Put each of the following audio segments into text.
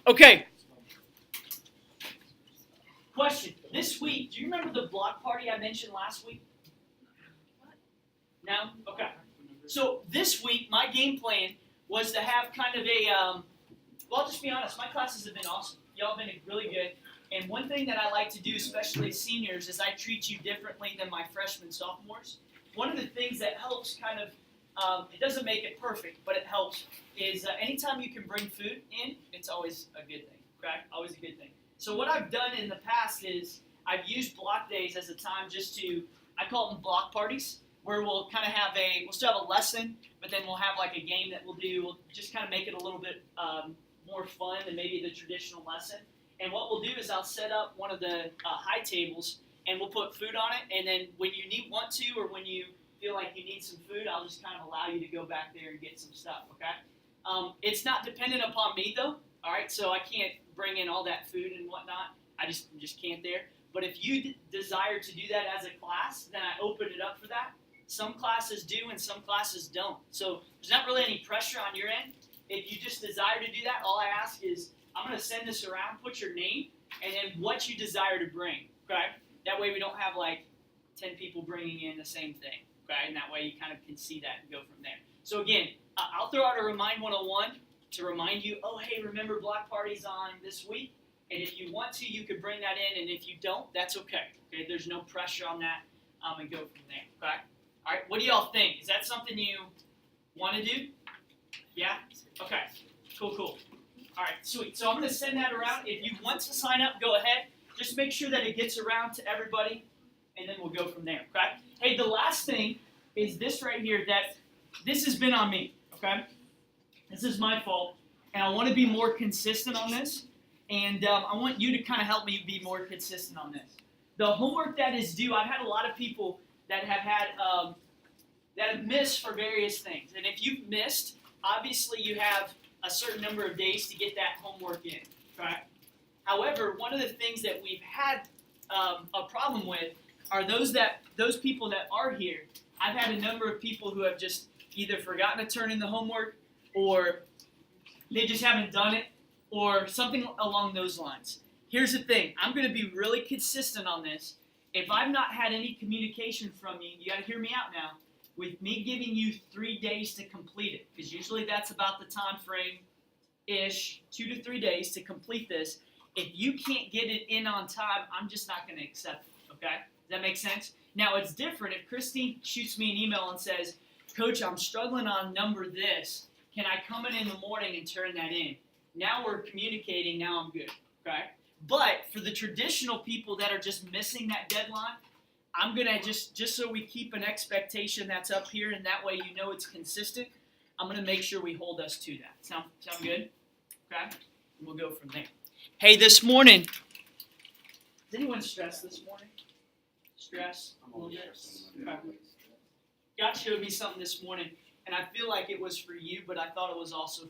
Okay. Question. This week, do you remember the block party I mentioned last week? No? Okay. So this week, my game plan was to have kind of a, well, I'll just be honest, my classes have been awesome. Y'all have been really good. And one thing that I like to do, especially as seniors, is I treat you differently than my freshmen, sophomores. One of the things that helps kind of, it doesn't make it perfect, but it helps, is anytime you can bring food in, it's always a good thing, okay? Always a good thing. So what I've done in the past is I've used block days as a time just to, I call them block parties, where we'll kind of have we'll still have a lesson, but then we'll have like a game that we'll do. We'll just kind of make it a little bit more fun than maybe the traditional lesson. And what we'll do is I'll set up one of the high tables, and we'll put food on it. And then when you want to, or when you feel like you need some food, I'll just kind of allow you to go back there and get some stuff, okay? It's not dependent upon me, though, all right? So I can't bring in all that food and whatnot. I just can't there. But if you desire to do that as a class, then I open it up for that. Some classes do and some classes don't. So there's not really any pressure on your end. If you just desire to do that, all I ask is I'm going to send this around, put your name, and then what you desire to bring, okay? That way we don't have like 10 people bringing in the same thing, okay? And that way you kind of can see that and go from there. So again, I'll throw out a Remind 101 to remind you, oh, hey, remember block parties on this week? And if you want to, you could bring that in, and if you don't, that's okay. Okay, there's no pressure on that, and go from there, okay? All right, what do y'all think? Is that something you want to do? Yeah? Okay, cool. All right, sweet. So I'm going to send that around. If you want to sign up, go ahead. Just make sure that it gets around to everybody, and then we'll go from there, okay? Hey, the last thing is this right here, that this has been on me, okay? This is my fault, and I want to be more consistent on this, and I want you to kind of help me be more consistent on this. The homework that is due, I've had a lot of people that have missed for various things, and if you've missed, obviously you have a certain number of days to get that homework in, okay? However, one of the things that we've had a problem with are those people that are here. I've had a number of people who have just either forgotten to turn in the homework, or they just haven't done it, or something along those lines. Here's the thing. I'm going to be really consistent on this. If I've not had any communication from you, you got to hear me out now, with me giving you 3 days to complete it, because usually that's about the time frame-ish, 2 to 3 days to complete this. If you can't get it in on time, I'm just not going to accept it, okay? Does that make sense? Now, it's different if Christine shoots me an email and says, Coach, I'm struggling on number this. Can I come in the morning and turn that in? Now we're communicating. Now I'm good, okay? But for the traditional people that are just missing that deadline, I'm going to just so we keep an expectation that's up here, and that way you know it's consistent, I'm going to make sure we hold us to that. Sound good? Okay? And we'll go from there. Hey, this morning, is anyone stressed this morning? Stress? A little bit? Okay. God showed me something this morning, and I feel like it was for you, but I thought it was also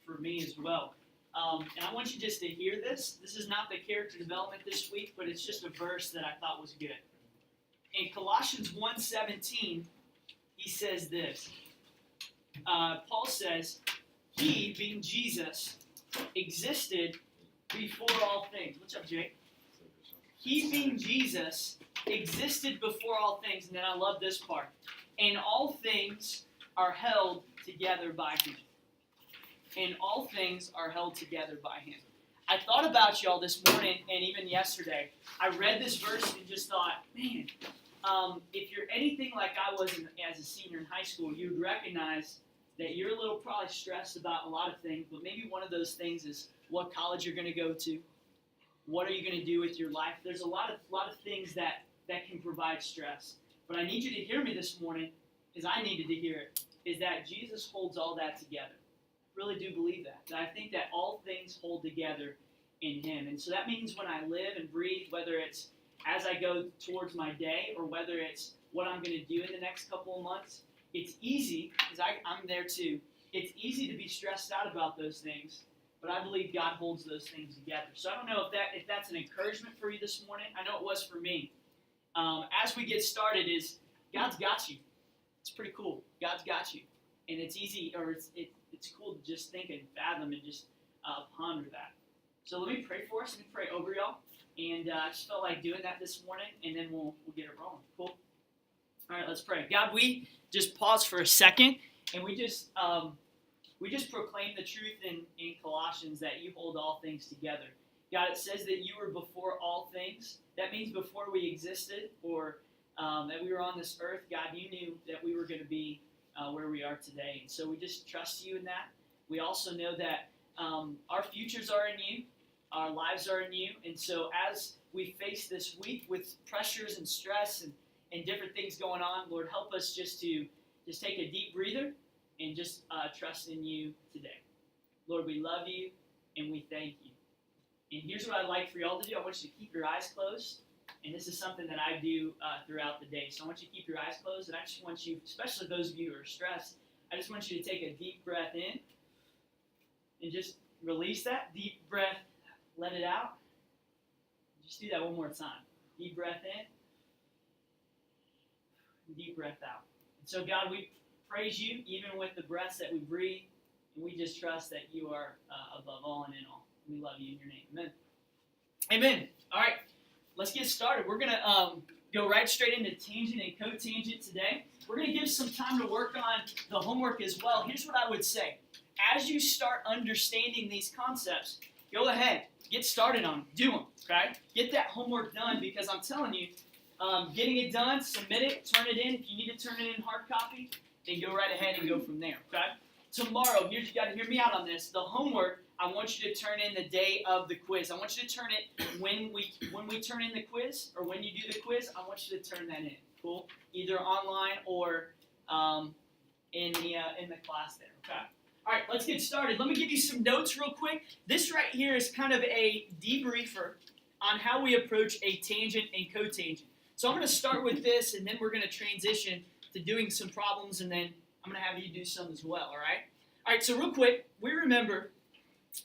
for me as well. And I want you just to hear this. This is not the character development this week, but it's just a verse that I thought was good. In Colossians 1:17, he says this. Paul says, He, being Jesus, existed before all things. What's up, Jake? He, being Jesus, existed before all things. And then I love this part. And all things are held together by Him. And all things are held together by Him. I thought about y'all this morning and even yesterday. I read this verse and just thought, man, if you're anything like I was as a senior in high school, you'd recognize that you're a little probably stressed about a lot of things, but maybe one of those things is what college you're going to go to. What are you going to do with your life? There's a lot of things that can provide stress. But I need you to hear me this morning, because I needed to hear it, is that Jesus holds all that together. I really do believe that. That I think that all things hold together in Him. And so that means when I live and breathe, whether it's as I go towards my day or whether it's what I'm going to do in the next couple of months, it's easy, because I'm there too, it's easy to be stressed out about those things, but I believe God holds those things together. So I don't know if that's an encouragement for you this morning. I know it was for me. As we get started is, God's got you. It's pretty cool. God's got you. And it's easy, or it's cool to just think and fathom and just ponder that. So let me pray for us. Let me pray over y'all. And I just felt like doing that this morning, and then we'll get it rolling. Cool? All right, let's pray. God, we just pause for a second, and we just proclaim the truth in Colossians that you hold all things together. God, it says that you were before all things. That means before we existed or that we were on this earth, God, you knew that we were going to be where we are today. And so we just trust you in that. We also know that our futures are in you. Our lives are in you. And so as we face this week with pressures and stress and different things going on, Lord, help us just take a deep breather and just trust in you today. Lord, we love you and we thank you. And here's what I'd like for y'all to do. I want you to keep your eyes closed. And this is something that I do throughout the day. So I want you to keep your eyes closed. And I just want you, especially those of you who are stressed, I just want you to take a deep breath in. And just release that. Deep breath. Let it out. Just do that one more time. Deep breath in. Deep breath out. And so, God, we praise you even with the breaths that we breathe. And we just trust that you are above all and in all. We love you in your name. Amen. Amen. All right. Let's get started. We're going to go right straight into tangent and cotangent today. We're going to give some time to work on the homework as well. Here's what I would say. As you start understanding these concepts, go ahead. Get started on them. Do them. Okay? Get that homework done because I'm telling you, getting it done, submit it, turn it in. If you need to turn it in hard copy, then go right ahead and go from there. Okay? Tomorrow, you got to hear me out on this. The homework, I want you to turn in the day of the quiz. I want you to turn it when we turn in the quiz, or when you do the quiz. I want you to turn that in. Cool. Either online or in the class there. Okay. All right. Let's get started. Let me give you some notes real quick. This right here is kind of a debriefer on how we approach a tangent and cotangent. So I'm going to start with this, and then we're going to transition to doing some problems, and then I'm going to have you do some as well. All right. All right. So real quick, we remember.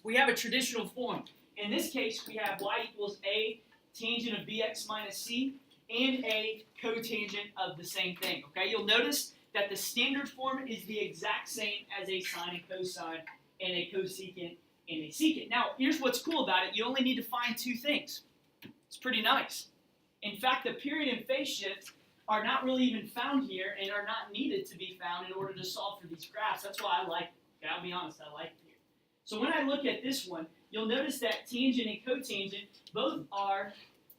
We have a traditional form. In this case, we have y equals a tangent of bx minus c and a cotangent of the same thing. Okay, you'll notice that the standard form is the exact same as a sine and cosine and a cosecant and a secant. Now, here's what's cool about it. You only need to find two things. It's pretty nice. In fact, the period and phase shift are not really even found here and are not needed to be found in order to solve for these graphs. That's why I like it. Okay, I'll be honest, I like it. So when I look at this one, you'll notice that tangent and cotangent both are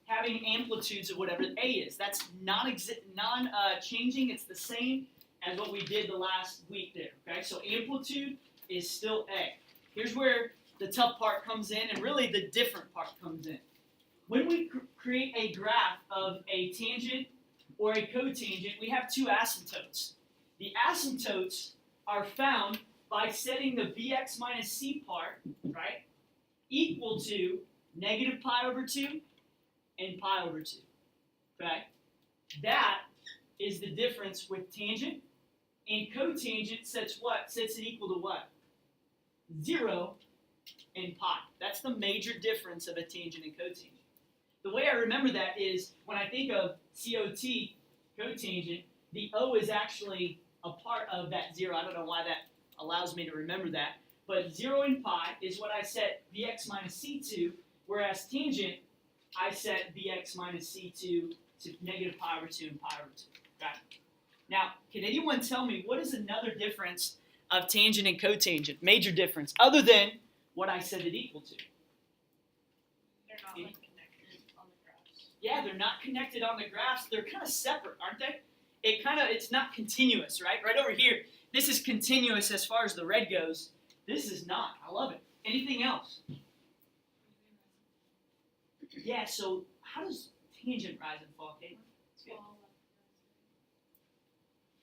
having amplitudes of whatever A is. That's non-changing. It's the same as what we did the last week there. Okay, so amplitude is still A. Here's where the tough part comes in, and really the different part comes in. When we create a graph of a tangent or a cotangent, we have two asymptotes. The asymptotes are found by setting the bx minus c part, right, equal to negative pi over 2 and pi over 2, okay? That is the difference with tangent, and cotangent sets what? Sets it equal to what? 0 and pi. That's the major difference of a tangent and cotangent. The way I remember that is when I think of COT, cotangent, the O is actually a part of that 0. I don't know why that allows me to remember that. But 0 and pi is what I set bx minus c to, whereas tangent, I set bx minus c to negative pi over 2 and pi over 2. Okay? Now, can anyone tell me what is another difference of tangent and cotangent? Major difference, other than what I set it equal to? They're not connected on the graphs. Yeah, they're not connected on the graphs. They're kind of separate, aren't they? It's not continuous, right? Right over here, this is continuous as far as the red goes. This is not. I love it. Anything else? Yeah, so how does tangent rise and fall, Caitlin?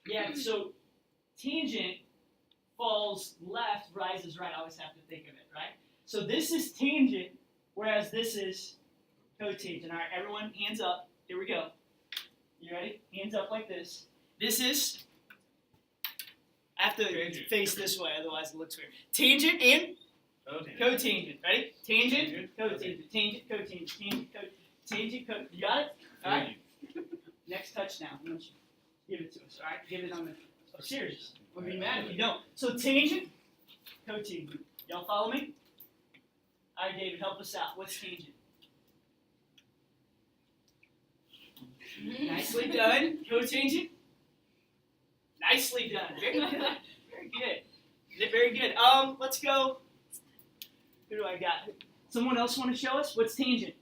Yeah, so tangent falls left, rises right. I always have to think of it, right? So this is tangent, whereas this is cotangent. All right, everyone, hands up. Here we go. You ready? Hands up like this. This is... I have to face this way, otherwise it looks weird. Tangent and cotangent. Ready? Tangent, cotangent, tangent, cotangent, tangent, tangent, cotangent. You got it? All right. Next touchdown. I want you to give it to us. All right? Give it on the... Oh, serious. We'll be mad if you don't. So tangent, cotangent. Y'all follow me? All right, David, help us out. What's tangent? Nicely done. Cotangent? Nicely done. Very good. Very good. Very good. Let's go. Who do I got? Someone else want to show us? What's tangent?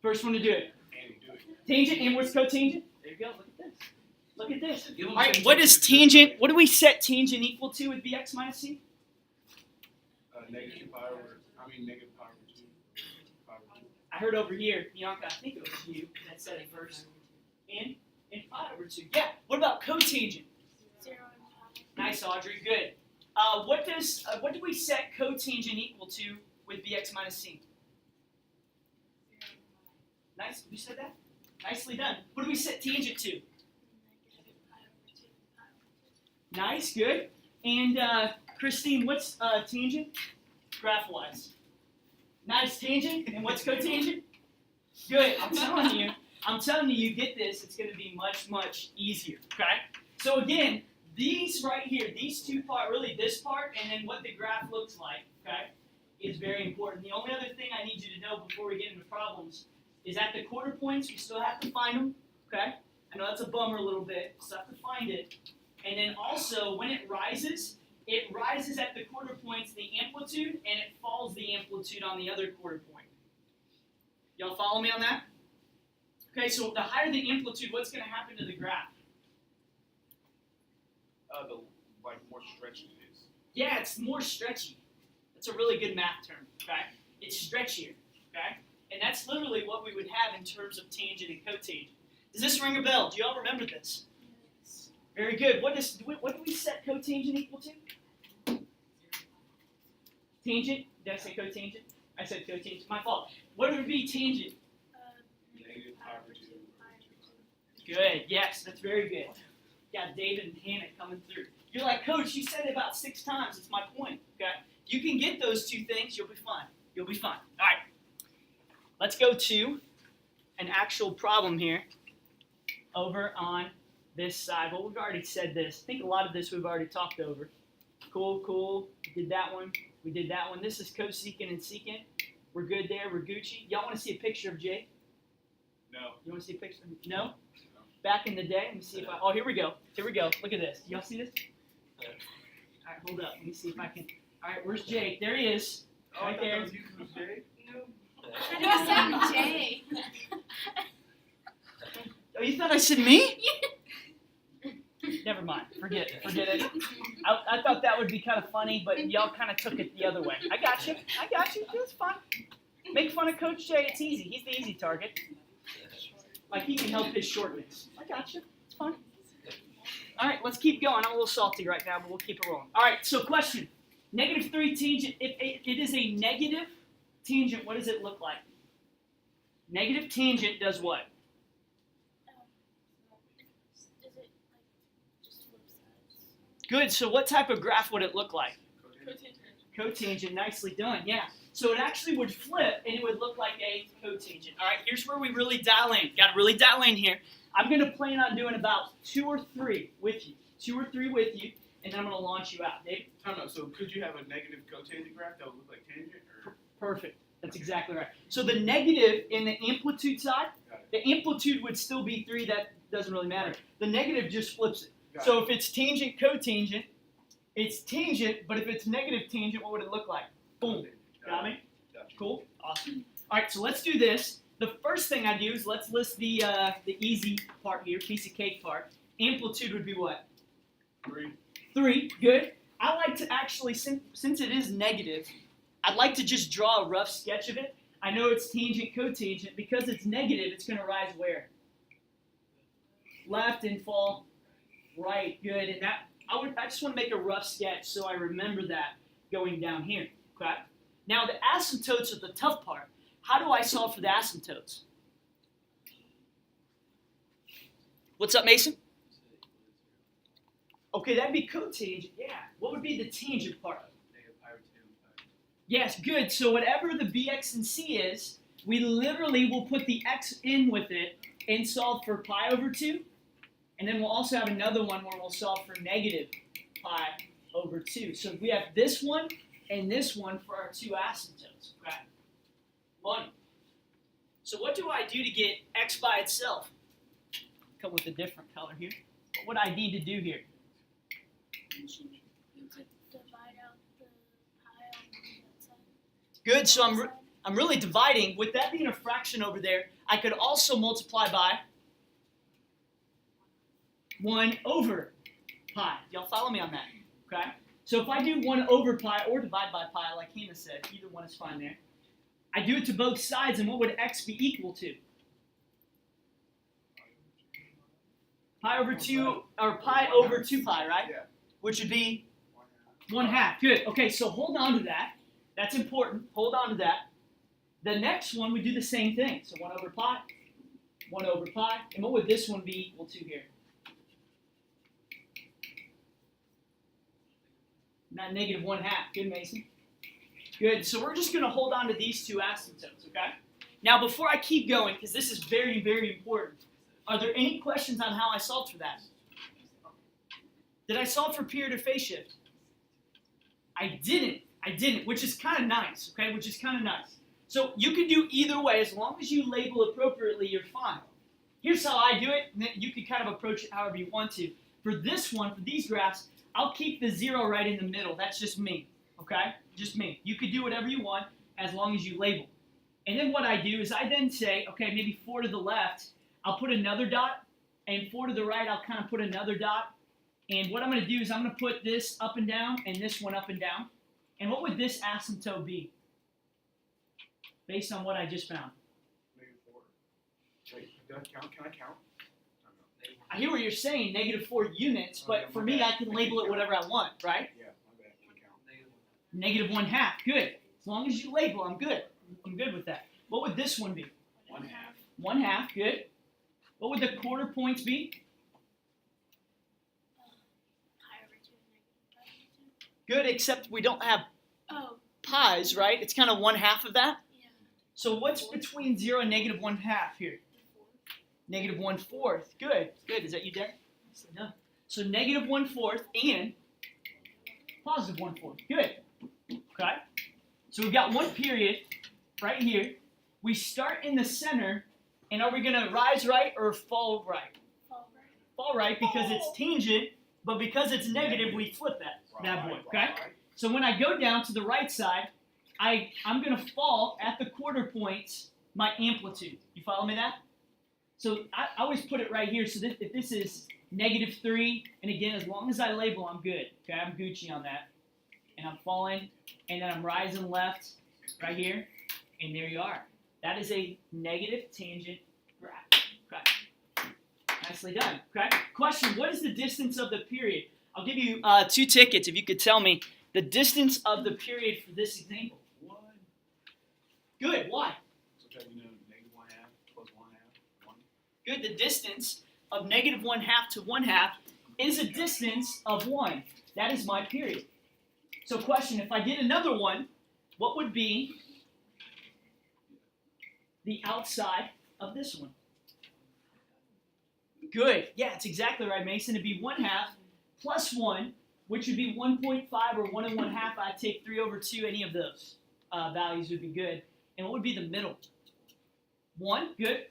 First one to do it. Tangent, and what's cotangent? There you go. Look at this. Look at this. All right, what is tangent? What do we set tangent equal to with bx minus c? Negative pi over, negative pi over 2. Pi over 2. I heard over here, Bianca, I think it was you that said it first. And pi over 2. Yeah. What about cotangent? 0 and Nice, Audrey. Good. What do we set cotangent equal to with bx minus c? Nice. You said that? Nicely done. What do we set tangent to? Nice. Good. And Christine, what's tangent? Graph-wise. Nice. Tangent. And what's cotangent? Good. I'm telling you, you get this, it's going to be much, much easier. Okay? So again, these right here, these two parts, really this part, and then what the graph looks like, okay, is very important. The only other thing I need you to know before we get into problems is at the quarter points, we still have to find them, okay? I know that's a bummer a little bit, still have to find it. And then also, when it rises at the quarter points the amplitude, and it falls the amplitude on the other quarter point. Y'all follow me on that? Okay, so the higher the amplitude, what's going to happen to the graph? More stretchy it is. Yeah, it's more stretchy. That's a really good math term, okay? It's stretchier, okay? And that's literally what we would have in terms of tangent and cotangent. Does this ring a bell? Do you all remember this? Very good. What do we set cotangent equal to? Tangent? Did I say cotangent? I said cotangent. My fault. What would be tangent? Negative pi over 2. Good. Yes, that's very good. Got David and Hannah coming through. You're like, Coach, you said it about 6 times. It's my point. Okay? You can get those two things. You'll be fine. You'll be fine. All right. Let's go to an actual problem here over on this side. Well, we've already said this. I think a lot of this we've already talked over. Cool. We did that one. We did that one. This is cosecant and secant. We're good there. We're Gucci. Y'all want to see a picture of Jake? No. You want to see a picture? No? Back in the day, let me see if I. Oh, here we go. Look at this. Y'all see this? All right, hold up. Let me see if I can. All right, where's Jake? There he is. Right there. No. Jay. Oh, you thought I said me? Never mind. Forget it. I thought that would be kind of funny, but y'all kind of took it the other way. I got you. It's fun. Make fun of Coach Jay. It's easy. He's the easy target. Like he can help his shortness. I got you. It's fun. All right, let's keep going. I'm a little salty right now, but we'll keep it rolling. All right, so question. -3 tangent. If it is a negative tangent, what does it look like? Negative tangent does what? Is it just flip sides? Good. So what type of graph would it look like? Cotangent. Cotangent. Nicely done. Yeah. So it actually would flip, and it would look like a cotangent. All right, here's where we really dial in. Got to really dial in here. I'm going to plan on doing about 2 or 3 with you. 2 or 3 with you, and then I'm going to launch you out. Dave? So could you have a negative cotangent graph that would look like tangent? Or? Perfect. That's exactly right. So the negative in the amplitude side, the amplitude would still be 3. That doesn't really matter. The negative just flips it. So if it's tangent, cotangent, it's tangent, but if it's negative tangent, what would it look like? Boom. Got me? Cool. Awesome. All right, so let's do this. The first thing I do is let's list the easy part here, piece of cake part. Amplitude would be what? 3. 3. Good. I like to actually, since it is negative, I'd like to just draw a rough sketch of it. I know it's tangent, cotangent. Because it's negative, it's going to rise where? Left and fall right. Good. And I just want to make a rough sketch so I remember that going down here. Okay? Now, the asymptotes are the tough part. How do I solve for the asymptotes? What's up, Mason? Okay, that'd be cotangent. Yeah. What would be the tangent part? Negative pi over 2. Yes, good. So whatever the bx and c is, we literally will put the x in with it and solve for pi over 2. And then we'll also have another one where we'll solve for negative pi over 2. So we have this one and this one for our two asymptotes. Okay. Money. So what do I do to get x by itself? Come with a different color here. What would I need to do here? You could divide out the pie on that side. Good. So I'm really dividing. With that being a fraction over there, I could also multiply by 1 over pi. Y'all follow me on that? Okay. So if I do 1 over pi or divide by pi, like Hannah said, either one is fine there. I do it to both sides, and what would x be equal to? Pi over 2, or pi over 2 pi, right? Yeah. Which would be 1/2. Good. Okay, so hold on to that. That's important. Hold on to that. The next one, we do the same thing. So 1 over pi, 1 over pi. And what would this one be equal to here? Not negative 1/2. Good, Mason. Good. So we're just going to hold on to these two asymptotes, okay? Now, before I keep going, because this is very, very important, are there any questions on how I solved for that? Did I solve for period or phase shift? I didn't, which is kind of nice, okay? Which is kind of nice. So you can do either way. As long as you label appropriately, you're fine. Here's how I do it, and then you can kind of approach it however you want to. For this one, for these graphs, I'll keep the 0 right in the middle. That's just me, okay? Just me. You could do whatever you want as long as you label. And then what I do is I then say, okay, maybe 4 to the left, I'll put another dot, and 4 to the right, I'll kind of put another dot. And what I'm going to do is I'm going to put this up and down and this one up and down. And what would this asymptote be based on what I just found? -4. Wait, do I count? Can I count? I hear what you're saying, -4 units, but for me, I can label it whatever I want, right? Yeah, my bad. Can count. -1/2. Good. As long as you label, I'm good. I'm good with that. What would this one be? 1/2. 1/2. Good. What would the quarter points be? Pi over 2 and negative pi over 2. Good, except we don't have Oh, pies, right? It's kind of 1/2 of that. yeah. So what's between 0 and -1/2 here? -1/4. Good. Good. Is that you, Dad? No. So -1/4 and +1/4. Good. Okay. So we've got one period right here. We start in the center, and are we going to rise right or fall right? Fall right. Fall right because it's tangent, but because it's negative, we flip that bad boy. Okay. So when I go down to the right side, I'm going to fall at the quarter points my amplitude. You follow me that? So I always put it right here. So if this is -3, and again, as long as I label, I'm good. Okay, I'm Gucci on that. And I'm falling, and then I'm rising left right here, and there you are. That is a negative tangent graph. Okay. Nicely done. Okay. Question, what is the distance of the period? I'll give you 2 tickets if you could tell me the distance of the period for this example. 1. Good. Why? So that we know -1/2 plus 1/2. 1. Good. The distance of -1/2 to 1/2 is a distance of 1. That is my period. So question, if I did another one, what would be the outside of this one? Good. Yeah, it's exactly right, Mason. It'd be 1/2 plus 1, which would be 1.5 or 1 1/2. I'd take 3 over 2. Any of those values would be good. And what would be the middle? 1. Good.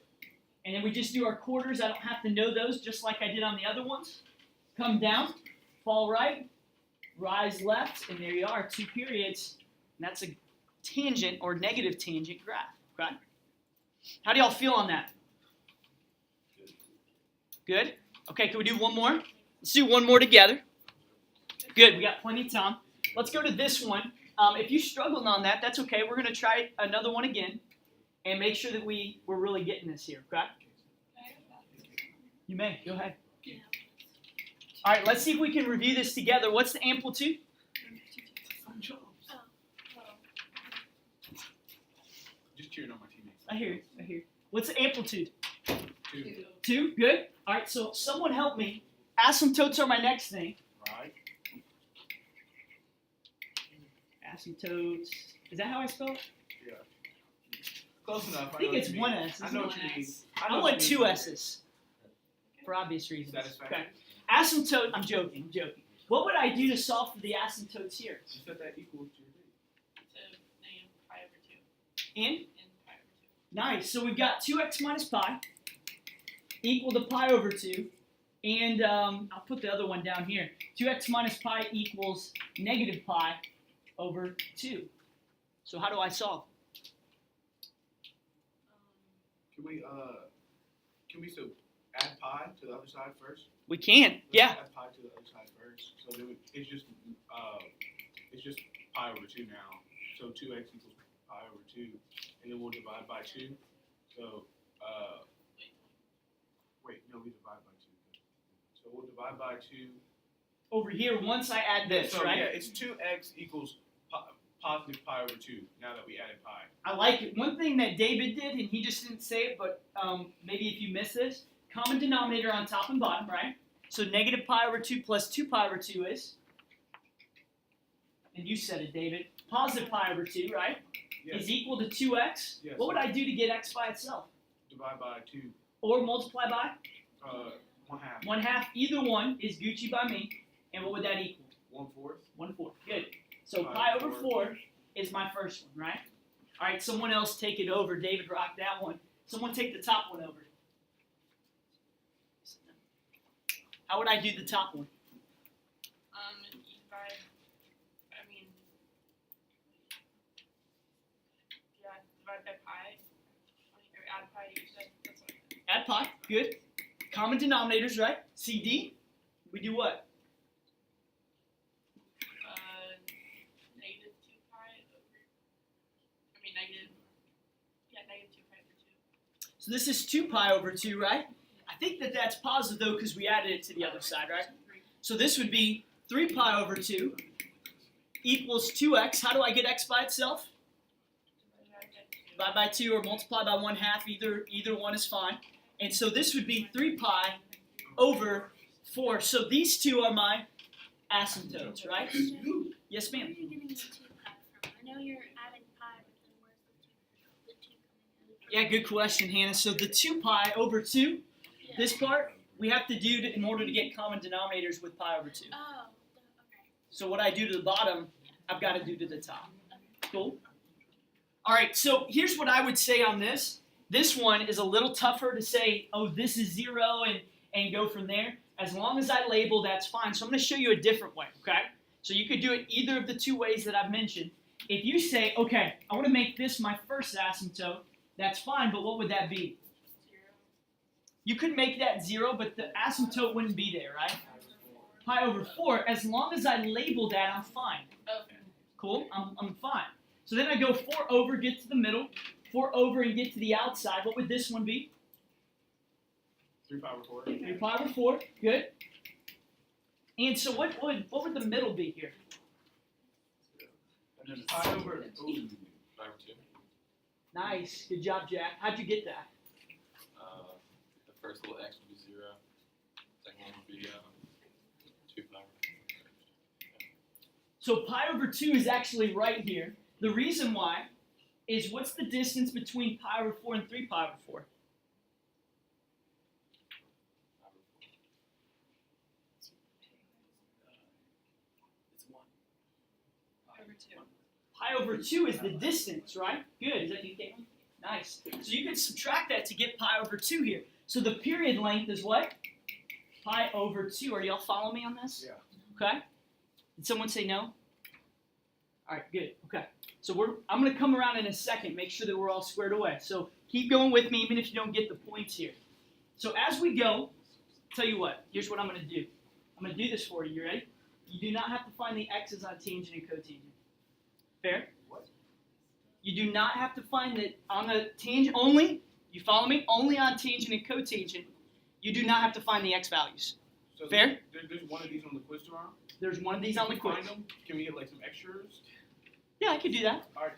And then we just do our quarters. I don't have to know those, just like I did on the other ones. Come down, fall right, rise left, and there you are, 2 periods. And that's a tangent or negative tangent graph. Okay? How do y'all feel on that? Good? Okay, can we do one more? Let's do one more together. Good, we got plenty of time. Let's go to this one. If you struggled on that, that's okay. We're going to try another one again and make sure that we're really getting this here, okay? You may. Go ahead. All right, let's see if we can review this together. What's the amplitude? Just cheering on my teammates. I hear you. What's the amplitude? 2. 2. Good. All right, so someone help me. Asymptotes are my next thing. Right. Asymptotes. Is that how I spell it? Yeah. Close enough. I think it's 1 S. I know what you mean. I want 2 S's. For obvious reasons. Satisfactory. Okay. Asymptote. I'm joking. What would I do to solve for the asymptotes here? You said that equals your base. in? and pi over 2. Nice. So we've got 2x minus pi equal to pi over 2. And I'll put the other one down here. 2x minus pi equals negative pi over 2. So how do I solve? Can we still add pi to the other side first? We can. Let's Yeah. add pi to the other side first. So then it's just pi over 2 now. So 2x equals pi over 2, and then we'll divide by 2. So wait, no, we divide by 2. So we'll divide by 2. Over here, once I add this, So right? yeah, it's 2x equals positive pi over 2. Now that we added pi. I like it. One thing that David did, and he just didn't say it, but maybe if you miss this, common denominator on top and bottom, right? So negative pi over 2 plus 2 pi over 2 is, and you said it, David, positive pi over 2, right? Yes. Is equal to 2x. Yes. What would I do to get x by itself? Divide by 2. Or multiply by 1/2. 1/2. Either one is Gucci by me. And what would that equal? 1/4. 1/4. Good. So Pi pi over over 4 is my first one, right? All right, someone else take it over. David rocked that one. Someone take the top one over. How would I do the top one? You divide, divide by pi, or add pi to each side, that's what I did. Add pi. Good. Common denominators, right? CD. We do what? Negative 2 pi over, negative 2 pi over 2. So this is 2 pi over 2, right? I think that that's positive, though, because we added it to the other side, right? So this would be 3 pi over 2 equals 2x. How do I get x by itself? Divide by 2 or multiply by 1/2. Either one is fine. And so this would be 3 pi over 4. So these two are my asymptotes, right? Yes, Where are ma'am. you getting the 2 pi from? I know you're adding pi, but then where's the 2 coming out? Yeah, good question, Hannah. So the 2 pi over 2, Yeah. this part, we have to do in order to get common denominators with pi over 2. Oh, okay. So what I do to the bottom, I've got to do to the top. Cool? All right, so here's what I would say on this. This one is a little tougher to say, oh, this is 0 and go from there. As long as I label, that's fine. So I'm going to show you a different way, okay? So you could do it either of the two ways that I've mentioned. If you say, okay, I want to make this my first asymptote, that's fine, but what would that be? 0. You could make that 0, but the asymptote wouldn't be there, right? Pi over 4, as long as I label that, I'm fine. Okay. Cool? I'm fine. So then I go 4 over, get to the middle, 4 over and get to the outside. What would this one be? 3 pi over 4. 3 pi over 4. Good. And so what would the middle be here? And then pi over. Ooh. Pi over 2. Nice. Good job, Jack. How'd you get that? The first little x would be 0. Second one would be 2 pi over 4. So pi over 2 is actually right here. The reason why is what's the distance between pi over 4 and 3 pi over 4? It's 1. Over 2. Pi over 2 is the distance, right? Good. Is that you, Caitlin? Nice. So you can subtract that to get pi over 2 here. So the period length is what? Pi over 2. Are y'all following me on this? Yeah. Okay. Did someone say no? All right, good. Okay. So I'm going to come around in a second, make sure that we're all squared away. So keep going with me, even if you don't get the points here. So as we go, tell you what, here's what I'm going to do. I'm going to do this for you. You ready? You do not have to find the x's on tangent and cotangent. Fair? What? You do not have to find it on the tangent only. You follow me? Only on tangent and cotangent. You do not have to find the x values. So Fair? There's one of these on the quiz tomorrow. There's one of these on the Can we quiz. find them? Can we get like some extras? Yeah, I could do that. All right.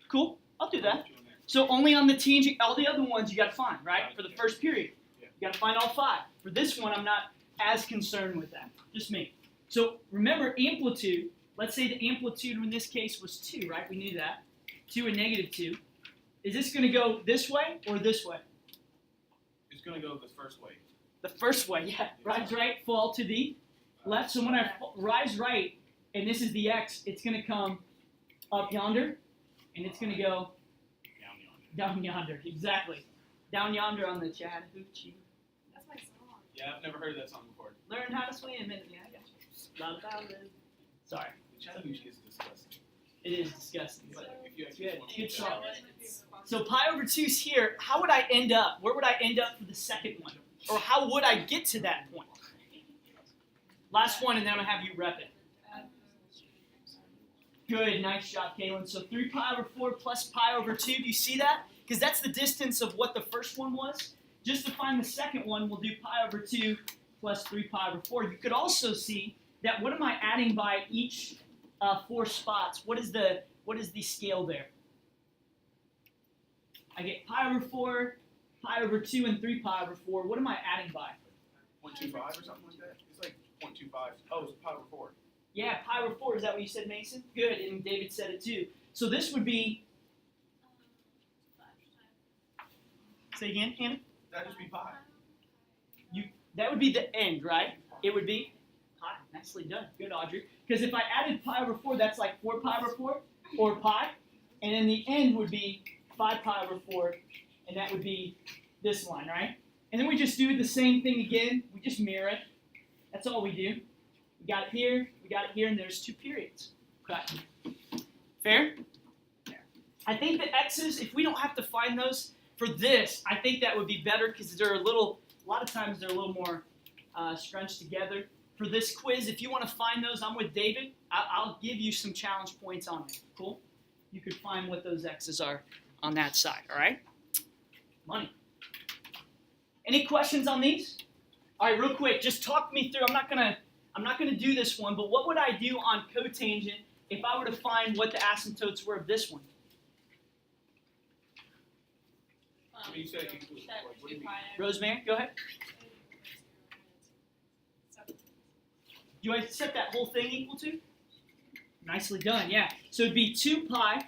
Cool. I'll do that. I'll put you on there. So only on the tangent, all the other ones you got to find, right? For the first period. Yeah. You got to find all 5. For this one, I'm not as concerned with that. Just me. So remember amplitude. Let's say the amplitude in this case was 2, right? We knew that. 2 and negative 2. Is this going to go this way or this way? It's gonna go the first way. The first way, yeah. Rise right, fall to the left. So when I rise right, and this is the x, it's going to come up yonder, and it's going to go Down yonder, exactly. Down yonder on the Chattahoochee. That's my song. Yeah, I've never heard that song before. Learn how to swim. And yeah, I got you. Lot about it. Sorry, The Chattahoochee is disgusting. it is disgusting. But But if you actually good, want to good look song. at That it, was my favorite song. So pi over 2's here. How would I end up? Where would I end up for the second one? Or how would I get to that point? Last one, and then I'm going to have you rep it. Good, nice job, Kaylin. So 3 pi over 4 plus pi over 2. Do you see that? Because that's the distance of what the first one was. Just to find the second one, we'll do pi over 2 plus 3 pi over 4. You could also see that what am I adding by each 4 spots? What is the scale there? I get pi over 4, pi over 2, and 3 pi over 4. What am I adding by? 0.25 or something like that? It's like 0.25. Oh, it's pi over 4. Yeah, pi over 4. Is that what you said, Mason? Good, and David said it too. So this would be, say again, Hannah? That'd just be pi. That would be the end, right? It would be pi. Nicely done. Good, Audrey. Because if I added pi over 4, that's like 4 pi over 4, or pi. And then the end would be 5 pi over 4, and that would be this line, right? And then we just do the same thing again. We just mirror it. That's all we do. We got it here, and there's 2 periods. Okay. Fair? I think the x's, if we don't have to find those for this, I think that would be better because they're a lot of times they're a little more scrunched together. For this quiz, if you want to find those, I'm with David. I'll give you some challenge points on it. Cool? You could find what those x's are on that side, all right? Money. Any questions on these? All right, real quick, just talk me through. I'm not gonna do this one, but what would I do on cotangent if I were to find what the asymptotes were of this one? When you say equals, That what do you mean? pi. Rosemary, go ahead. Do I set that whole thing equal to? Nicely done, yeah. So it'd be 2 pi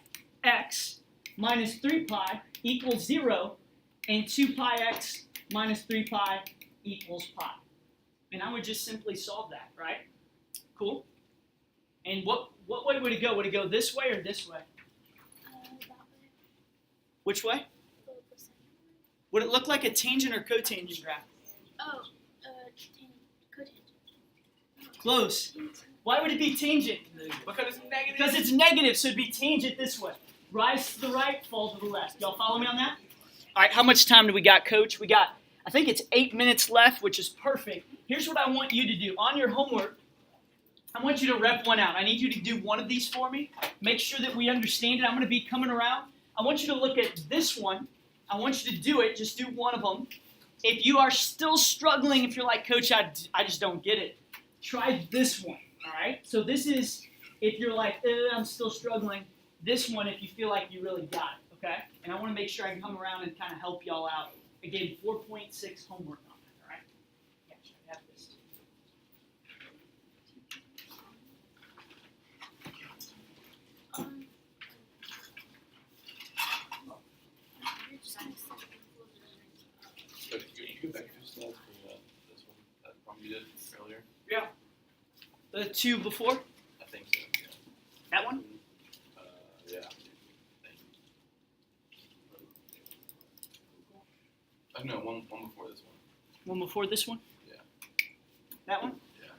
x minus 3 pi equals 0, and 2 pi x minus 3 pi equals pi. And I would just simply solve that, right? Cool? And what way would it go? Would it go this way or this way? That way. Which way? The second Would it look like a tangent or cotangent graph? one. Oh, cotangent. Close. Why would it be tangent? Because it's negative. Because it's negative, so it'd be tangent this way. Rise to the right, fall to the left. Y'all follow me on that? All right, how much time do we got, Coach? We got, I think it's 8 minutes left, which is perfect. Here's what I want you to do. On your homework, I want you to rep one out. I need you to do one of these for me. Make sure that we understand it. I'm going to be coming around. I want you to look at this one. I want you to do it. Just do one of them. If you are still struggling, if you're like, Coach, I just don't get it, try this one, all right? So this is, if you're like, I'm still struggling, this one if you feel like you really got it, okay? And I want to make sure I can come around and kind of help y'all out. Again, 4.6 homework on that, all right? Yeah, I have this. You're just gonna set it equal to But you go back to slides for this one, that problem you did earlier? The 2 before, I think so, yeah. that one? Yeah. No, one before this one. One before this one? Yeah. That one? Yeah.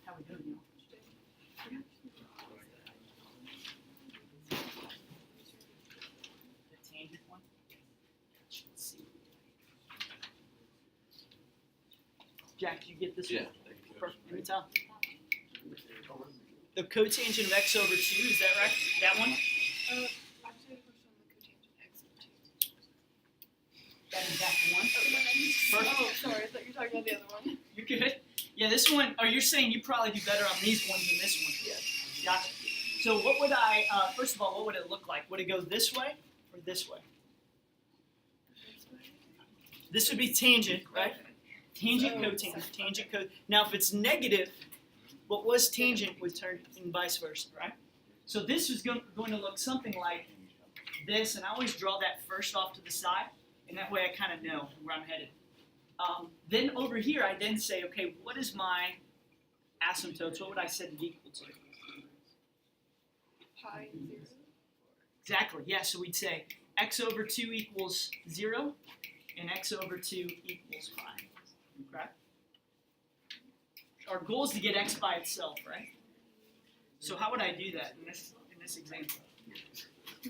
How we doing, y'all? The tangent one? Let's see. Jack, did you get this Yeah. one? Perfect. Let me tell. The cotangent of x over 2, is that right? That one? That exact one? Perfect. Oh, sorry, I thought you were talking about the other one. You're good? Yeah, this one, oh, you're saying you probably do better on these ones than this one. Yeah. Gotcha. So what would I, first of all, what would it look like? Would it go this way or this way? This would be tangent, right? Tangent, cotangent, tangent, cot. Now, if it's negative, what was tangent would turn in vice versa, right? So this is going to look something like this, and I always draw that first off to the side, and that way I kind of know where I'm headed. Then over here, I then say, okay, what is my asymptotes? What would I set it equal to? Pi 0. Exactly, yeah, so we'd say x over 2 equals 0, and x over 2 equals pi. Okay? Our goal is to get x by itself, right? So how would I do that in this example?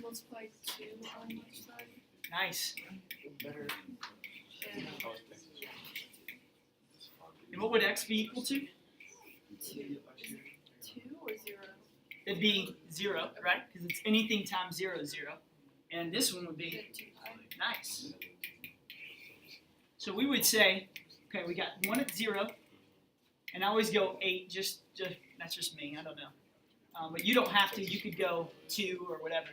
Multiply 2 on each side. Nice. And And what would x be equal to? 2. 2 or 0? It'd be 0, right? Because it's anything times 0 is 0. And this one would be Then 2 pi. nice. So we would say, okay, we got 1 at 0, and I always go 8, just that's just me, I don't know. But you don't have to, you could go 2 or whatever.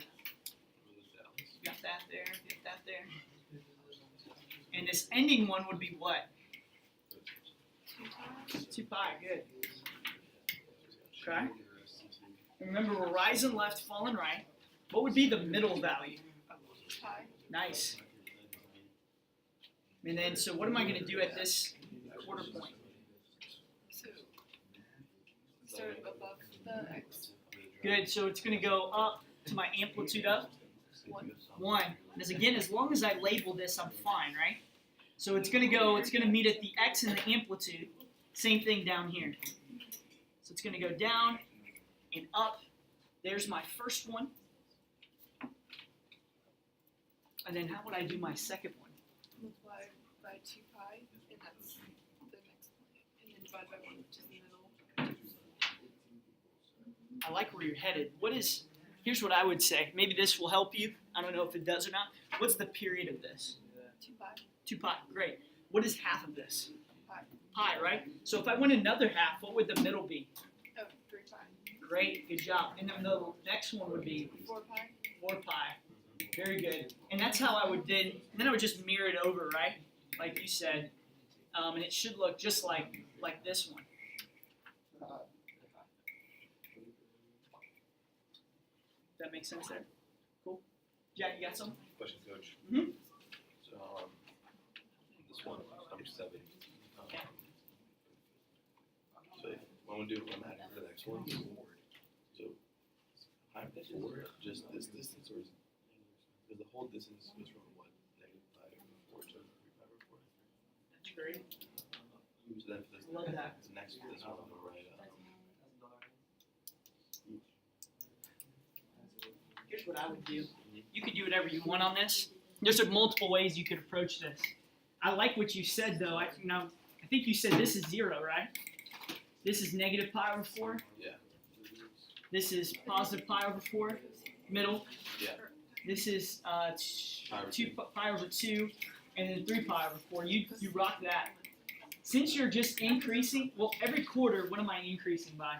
Got that there, get that there. And this ending one would be what? 2 pi, good. Okay. And remember, we're rising left, falling right. What would be the middle value? Pi. Nice. And then, so what am I going to do at this quarter point? So start above the x. Good, so it's going to go up to my amplitude up. 1. 1. Because again, as long as I label this, I'm fine, right? So it's going to meet at the x and the amplitude. Same thing down here. So it's going to go down and up. There's my first one. And then how would I do my second one? Multiply by 2 pi. And that's the next point. And then divide by 1, which is the middle. I like where you're headed. Here's what I would say. Maybe this will help you. I don't know if it does or not. What's the period of this? 2 pi. 2 pi, great. What is half of this? Pi. Pi, right? So if I went another half, what would the middle be? Oh, 3 pi. Great, good job. And then the next one would be 4 pi. 4 pi. Very good. And that's how I would then I would just mirror it over, right? Like you said. And it should look just like this one. That makes sense there? Cool. Jack, you got some? Question, Coach. Mhm. So, this one, number 7. Okay. So, what I'm gonna do, I'm adding the next one. So, pi over 4, just this distance, or is because the whole distance is from what? Negative pi over 4 to 3 pi over 4. That's great. So then for this, Love that. the next, this one, I'm gonna write Here's what I would do. You could do whatever you want on this. There's multiple ways you could approach this. I like what you said, though. I think you said this is 0, right? This is negative pi over 4. Yeah. This is positive pi over 4. Middle. Yeah. This is Pi over 2 pi over 2, and then 3 pi over 4. You rock that. Since you're just increasing, well, every quarter, what am I increasing by?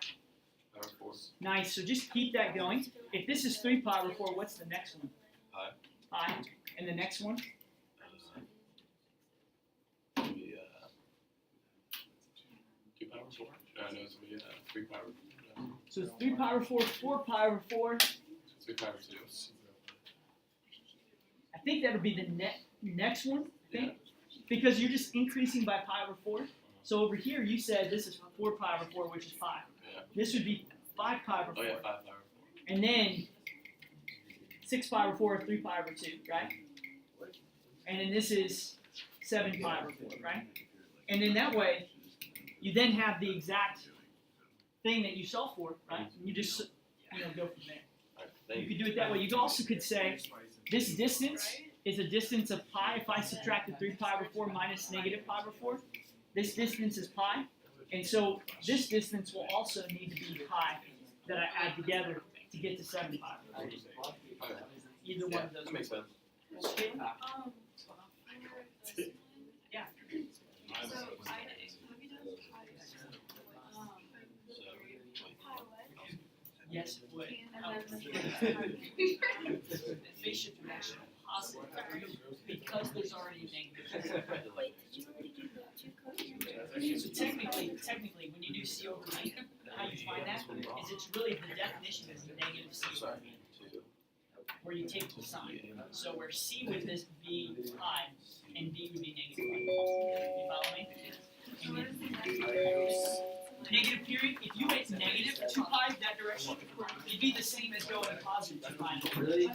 Pi over 4. Nice. So just keep that going. If this is 3 pi over 4, what's the next one? Pi. Pi. And the next one? It'll be 2 pi over 4. No, it's gonna be 3 pi over 4. No, So it's 3 pi over 4, 4 pi over 4. 3 pi over 2. I think that'll be the next one, I think. Because you're just increasing by pi over 4. So over here, you said this is 4 pi over 4, which is 5. Yeah. This would be 5 pi over 4. Oh yeah, 5 pi over 4. And then 6 pi over 4, 3 pi over 2, right? And then this is 7 pi over 4, right? And then that way, you then have the exact thing that you solve for, right? And you just go from there. Alright, thank You could do it that way. You also could say this distance is a distance of pi. If I subtracted 3 pi over 4 minus negative pi over 4, this distance is pi. And so this distance will also need to be pi that I add together to get to 7 pi. Okay. Either Yeah, one of those. that makes sense. Yeah. So I have you done pi? Yes, it would. They should be actually positive because there's already a negative. Wait, did you already do the 2 So technically, when you do C over D, how you find that is it's really the definition is negative C over D, where you take the sign. So where C would be pi and D would be negative pi. If period, if you went negative 2 pi that direction, it'd be the same as going positive 2 pi. Really?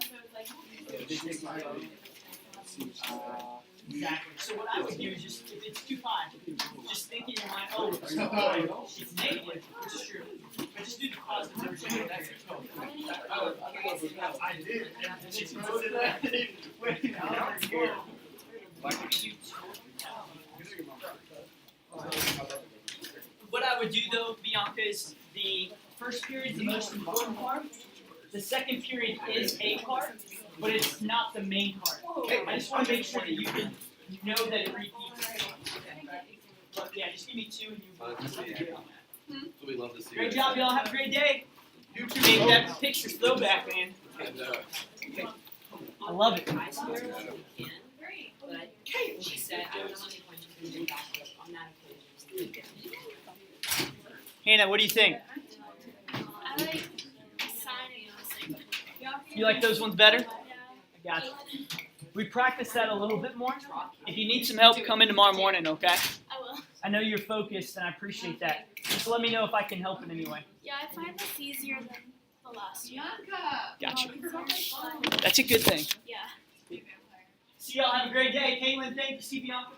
Exactly. So what I would do is just, if it's 2 pi, just think in your mind, oh, it's negative, which is true. But just do the positive version. That's it. I did. What I would do though, Bianca, is the first period is the most important part. The second period is a part, but it's not the main part. I just want to make sure that you know that it repeats. But yeah, just give me 2 and you. So we love to see. Great job, y'all. Have a great day. You too. Make that picture's throwback, man. And, I love it. I swear we can, but she said I was only going to do back on that occasion. Hannah, what do you think? I like signing on the You like those ones better? I got you. We practice that a little bit more. If you need some help, come in tomorrow morning, okay? I will. I know you're focused, and I appreciate that. Just let me know if I can help in any way. Yeah, I find this easier than the last year. Gotcha. It's so much fun. That's a good thing. Yeah. See y'all. Have a great day. Caitlin, thank you. See Bianca.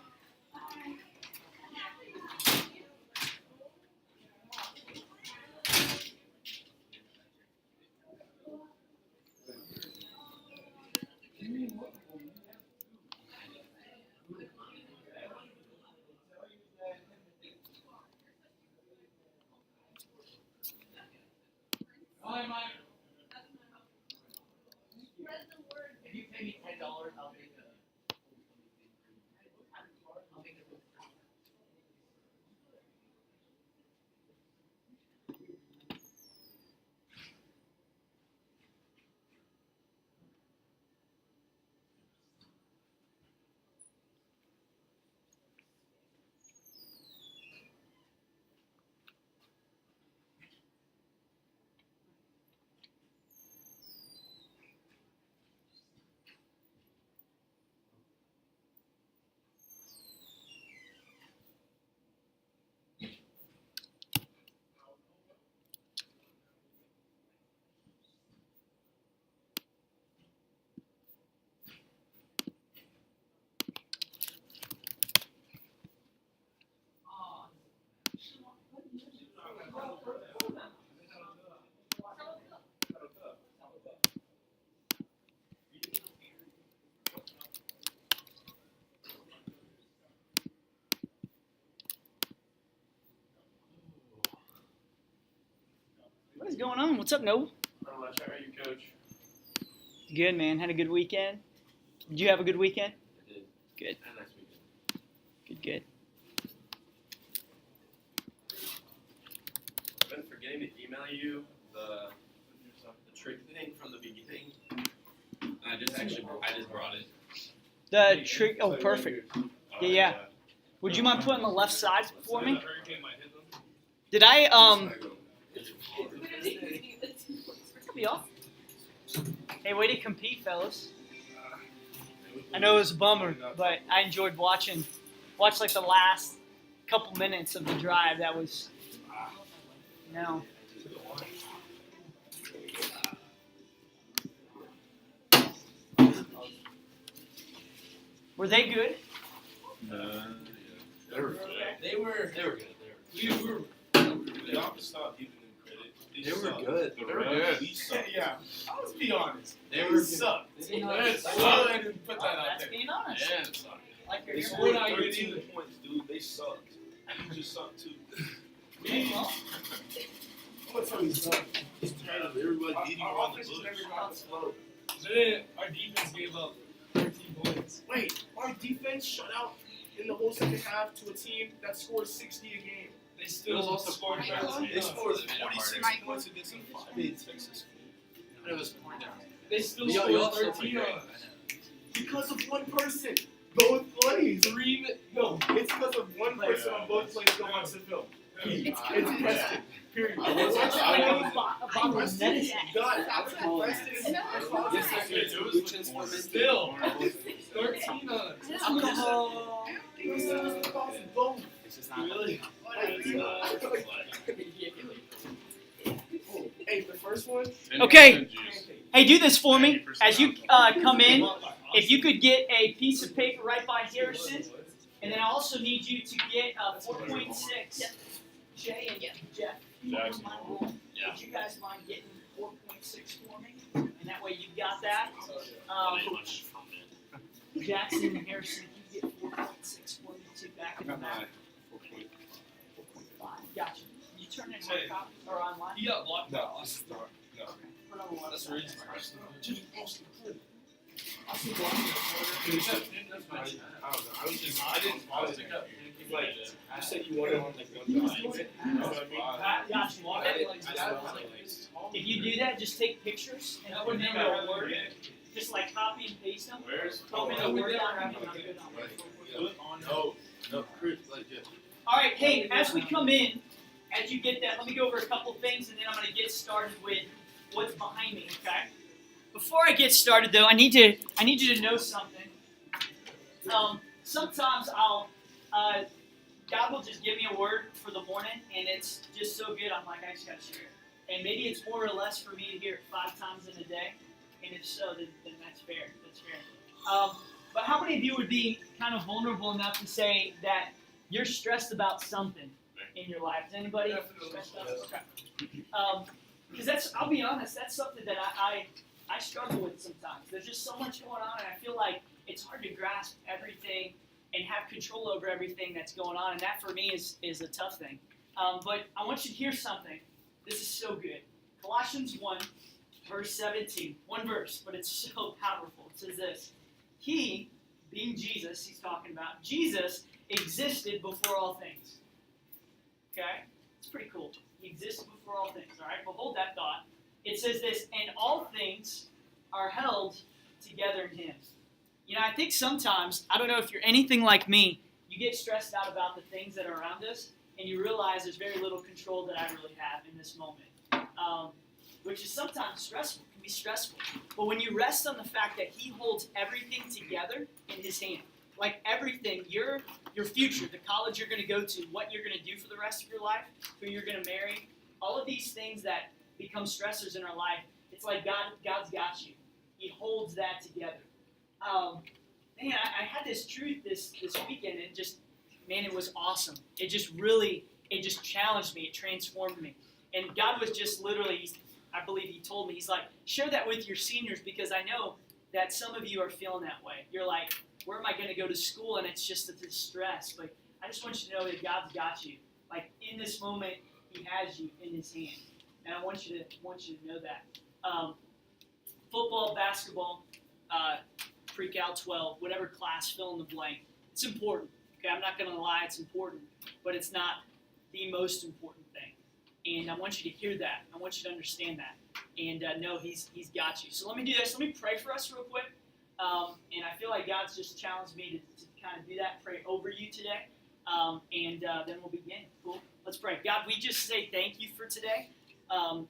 If you pay me $10, I'll make it. What is going on? What's up, Noble? Not much. How are you, Coach? Good, man. Had a good weekend. Did you have a good weekend? I did. Good. And nice weekend. Good, good. I've been forgetting to email you the trick thing from the beginning. I just brought it. The trick. Oh, perfect. Yeah, yeah. Would you mind putting the left side for me? Did I be off? Hey, way to compete, fellas. I know it was a bummer, but I enjoyed watching like the last couple minutes of the drive. That was, Were they good? They were good. They were good. The office stopped giving them credit. They were good. They were good. Yeah. Let's be honest. They were sucked. They Let's sucked. go ahead and put that out That's there. being honest. Yeah, it sucked. Like They you're scored here. 13 points, dude. They sucked. You just sucked too. Okay, well, I'm gonna tell you something. Everybody beating you Our on the offense bush. never got slow. Then our defense gave up 13 points. Wait, our defense shut out in the whole second half to a team that scores 60 a game. They It was still also scored point fast. down. They scored They made it harder. 46 points against them. I mean, Texas. And it was point down. They still Y'all scored still 13 pretty on good. us. Because of one person. Both plays. No, it's because of one Player. person on both plays going on Seville. It's Preston. Period. I was- Preston is done. Preston Yes, I did. It was Still 13 on us. alcohol. Preston was the boss of both. It's just not Really? It's Okay. Hey, do this for me. As you come in, if you could get a piece of paper right by Harrison, and then I also need you to get 4.6. Jay and Jeff. Jackson. Would you guys mind getting 4.6 for me? And that way you got that. Jackson and Harrison, you get 4.6 for me too, back in the back. 4.5. Gotcha. You turn in one copy or online? He got blocked out. Put on one. That's the reason. You said you wanted on like If you do that, just take pictures and put them in a word. Just like copy and paste them. Throw them in a word document and I'm good on it. No, Chris, like All right, hey, as we come in, as you get that, let me go over a couple things and then I'm going to get started with what's behind me, okay? Before I get started though, I need you to know something. Sometimes God will just give me a word for the morning and it's just so good, I'm like, I just got to share it. And maybe it's more or less for me to hear it 5 times in a day. And if so, then that's fair. That's fair. But how many of you would be kind of vulnerable enough to say that you're stressed about something in your life? Is anybody stressed out? Okay. Because I'll be honest, that's something that I struggle with sometimes. There's just so much going on, and I feel like it's hard to grasp everything and have control over everything that's going on. And that for me is a tough thing. But I want you to hear something. This is so good. Colossians 1. Verse 17, one verse, but it's so powerful. It says this: He, being Jesus, he's talking about, Jesus existed before all things. Okay? It's pretty cool. He existed before all things, all right? But hold that thought. It says this, and all things are held together in him. You know, I think sometimes, I don't know if you're anything like me, you get stressed out about the things that are around us, and you realize there's very little control that I really have in this moment. Which is sometimes stressful, can be stressful. But when you rest on the fact that he holds everything together in his hand, like everything, your future, the college you're going to go to, what you're going to do for the rest of your life, who you're going to marry, all of these things that become stressors in our life, it's like God's got you. He holds that together. I had this truth this weekend, and it was awesome. It just challenged me. It transformed me. And God was just literally, I believe he told me, he's like, share that with your seniors because I know that some of you are feeling that way. You're like, where am I going to go to school? And it's just this stress. But I just want you to know that God's got you. Like in this moment, he has you in his hand. And I want you to know that. Football, basketball, pre-Cal 12, whatever class, fill in the blank. It's important. Okay, I'm not going to lie, it's important. But it's not the most important thing. And I want you to hear that. I want you to understand that. And know he's got you. So let me do this. Let me pray for us real quick. And I feel like God's just challenged me to kind of do that, pray over you today. And then we'll begin. Cool? Let's pray. God, we just say thank you for today.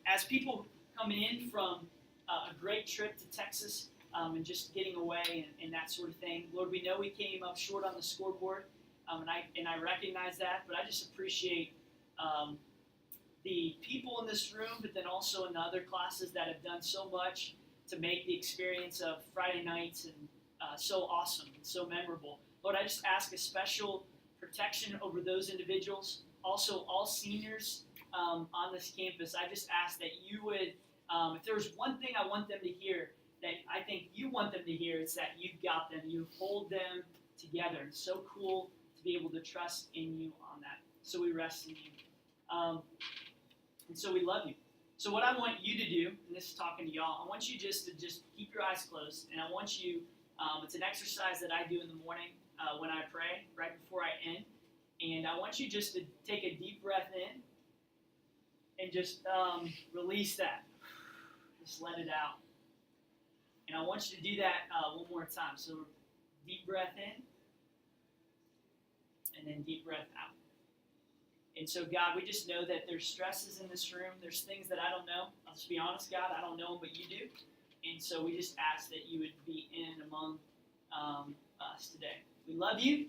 As people coming in from a great trip to Texas and just getting away and that sort of thing, Lord, we know we came up short on the scoreboard. And I recognize that. But I just appreciate the people in this room, but then also in the other classes that have done so much to make the experience of Friday nights and so awesome and so memorable. Lord, I just ask a special protection over those individuals. Also, all seniors on this campus, I just ask that you would, if there was one thing I want them to hear, that I think you want them to hear, it's that you've got them. You hold them together. It's so cool to be able to trust in you on that. So we rest in you. And so we love you. So what I want you to do, and this is talking to y'all, I want you to just keep your eyes closed, and I want you, it's an exercise that I do in the morning when I pray, right before I end, and I want you just to take a deep breath in and just release that. Just let it out. And I want you to do that one more time. So deep breath in, and then deep breath out. And so, God, we just know that there's stresses in this room. There's things that I don't know. I'll just be honest, God, I don't know them, but you do. And so we just ask that you would be in and among us today. We love you,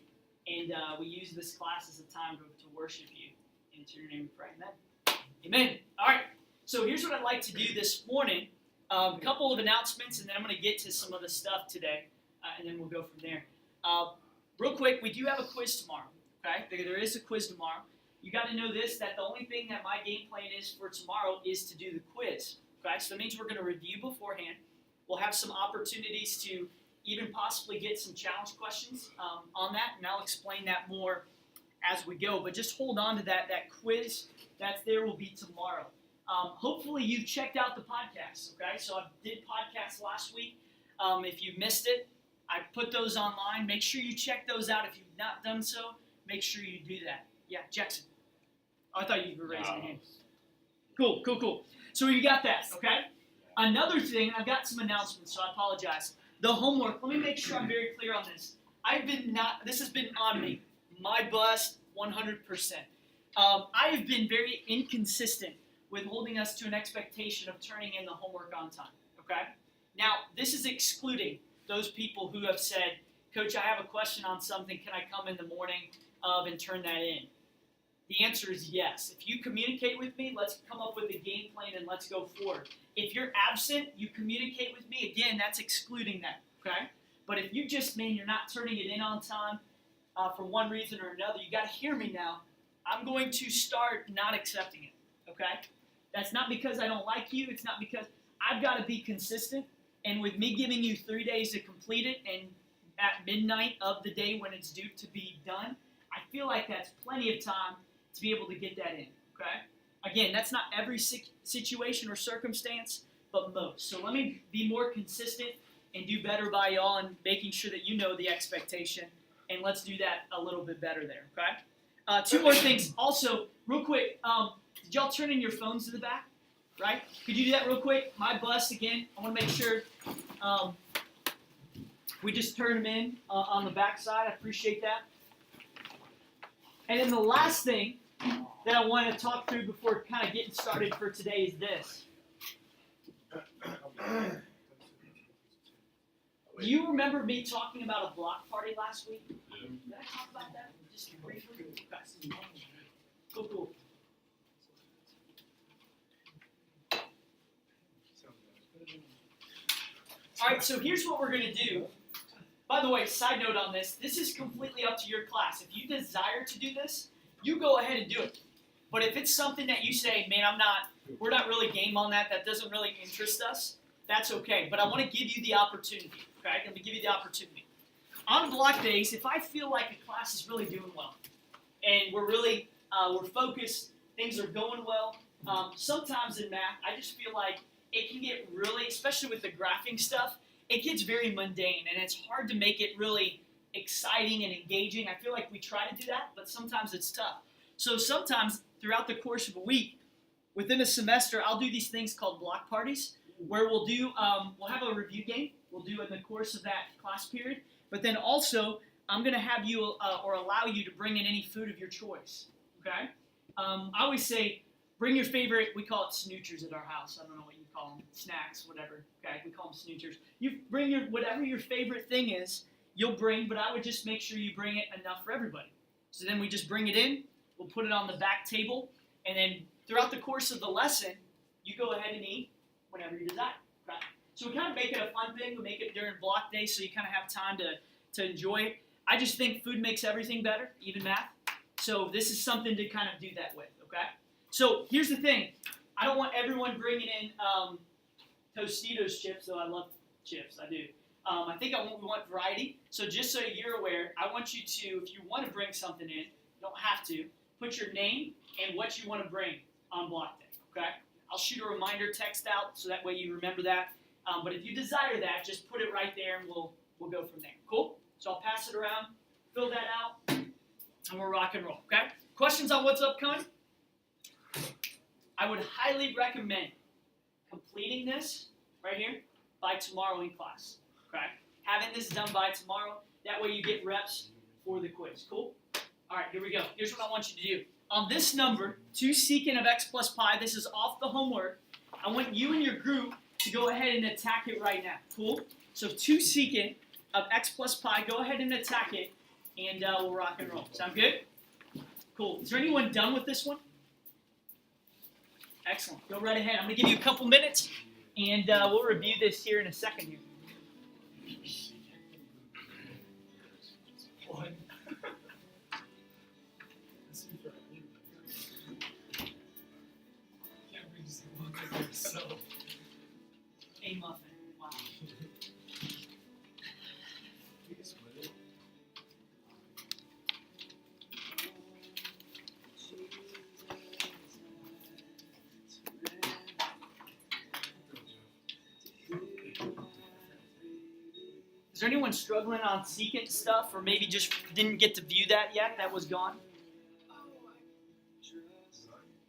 and we use this class as a time to worship you. And it's in your name we pray. Amen. Amen. All right. So here's what I'd like to do this morning. A couple of announcements, and then I'm going to get to some of the stuff today, and then we'll go from there. Real quick, we do have a quiz tomorrow. Okay, there is a quiz tomorrow. You got to know this, that the only thing that my game plan is for tomorrow is to do the quiz. Okay, so that means we're going to review beforehand. We'll have some opportunities to even possibly get some challenge questions on that, and I'll explain that more as we go. But just hold on to that quiz that's there will be tomorrow. Hopefully you've checked out the podcast, okay? So I did podcasts last week. If you missed it, I put those online. Make sure you check those out. If you've not done so, make sure you do that. Yeah, Jackson. Oh, I thought you were raising your hand. Cool. So you got that, okay? Another thing, I've got some announcements, so I apologize. The homework, let me make sure I'm very clear on this. This has been on me. My bust, 100%. I have been very inconsistent with holding us to an expectation of turning in the homework on time, okay? Now, this is excluding those people who have said, Coach, I have a question on something. Can I come in the morning and turn that in? The answer is yes. If you communicate with me, let's come up with a game plan and let's go forward. If you're absent, you communicate with me. Again, that's excluding that, okay? But if you just mean you're not turning it in on time for one reason or another, you got to hear me now. I'm going to start not accepting it, okay? That's not because I don't like you. It's not because I've got to be consistent. And with me giving you 3 days to complete it and at midnight of the day when it's due to be done, I feel like that's plenty of time to be able to get that in, okay? Again, that's not every situation or circumstance, but most. So let me be more consistent and do better by y'all and making sure that you know the expectation. And let's do that a little bit better there, okay? 2 more things. Also, real quick, did y'all turn in your phones to the back? Right? Could you do that real quick? My bus, again, I want to make sure we just turn them in on the back side. I appreciate that. And then the last thing that I want to talk through before kind of getting started for today is this. Do you remember me talking about a block party last week? Did I talk about that? Just briefly? Cool. All right, so here's what we're going to do. By the way, side note on this is completely up to your class. If you desire to do this, you go ahead and do it. But if it's something that you say, man, we're not really game on that doesn't really interest us, that's okay. But I want to give you the opportunity, okay? Let me give you the opportunity. On block days, if I feel like a class is really doing well, and we're really, we're focused, things are going well, sometimes in math, I just feel like it can get really, especially with the graphing stuff, it gets very mundane, and it's hard to make it really exciting and engaging. I feel like we try to do that, but sometimes it's tough. So sometimes throughout the course of a week, within a semester, I'll do these things called block parties, where we'll have a review game. We'll do in the course of that class period, but then also I'm going to have you or allow you to bring in any food of your choice. Okay? I always say, bring your favorite. We call it snooters at our house. I don't know what you call them, snacks, whatever. Okay, we call them snooters. You bring whatever your favorite thing is. You'll bring, but I would just make sure you bring it enough for everybody. So then we just bring it in. We'll put it on the back table, and then throughout the course of the lesson, you go ahead and eat whenever you desire. Okay? So we kind of make it a fun thing. We make it during block day, so you kind of have time to enjoy it. I just think food makes everything better, even math. So this is something to kind of do that with. Okay. So here's the thing. I don't want everyone bringing in Tostitos chips, though I love chips. I do. I think we want variety. So just so you're aware, I want you to, if you want to bring something in, you don't have to, put your name and what you want to bring on block day. Okay? I'll shoot a reminder text out so that way you remember that. But if you desire that, just put it right there and we'll go from there. Cool? So I'll pass it around, fill that out, and we'll rock and roll. Okay? Questions on what's upcoming? I would highly recommend completing this right here by tomorrow in class. Okay? Having this done by tomorrow. That way you get reps for the quiz. Cool? All right, here we go. Here's what I want you to do. On this number, 2 secant of x plus pi, this is off the homework. I want you and your group to go ahead and attack it right now. Cool? So 2 secant of x plus pi, go ahead and attack it, and we'll rock and roll. Sound good? Cool. Is there anyone done with this one? Excellent. Go right ahead. I'm going to give you a couple minutes, and we'll review this here in a second here. One. Can't bring just one by yourself. A muffin. Wow. Is there anyone struggling on secant stuff, or maybe just didn't get to view that yet? That was gone.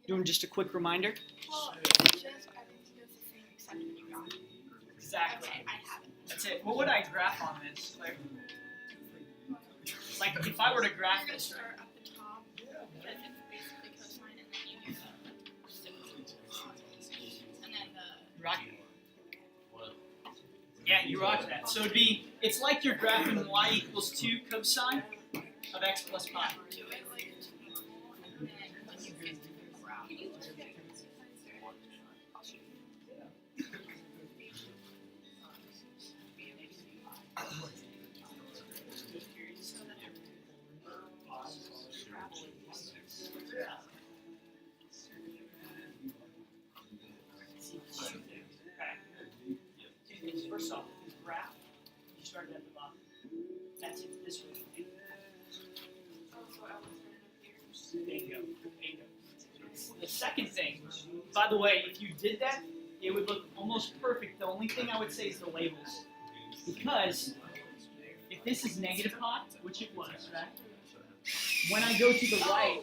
Doing just a quick reminder. Well, it's just everything goes the same except when you got it. Exactly. Okay, I have it. That's it. What would I graph on this? Like if I were to graph You're gonna this, start at the top because it's basically cosine, and then you do the reciprocal, and then the rock. Yeah, you rock that. So it's like you're graphing y equals 2 cosine of x plus pi. do it like it's normal, and then when you get to the graph, I'll show you. First off, this graph, you started at the bottom. That's it, this way. Bingo, bingo. The second thing, by the way, if you did that, it would look almost perfect. The only thing I would say is the labels. Because if this is negative pi, which it was, right? When I go to the right,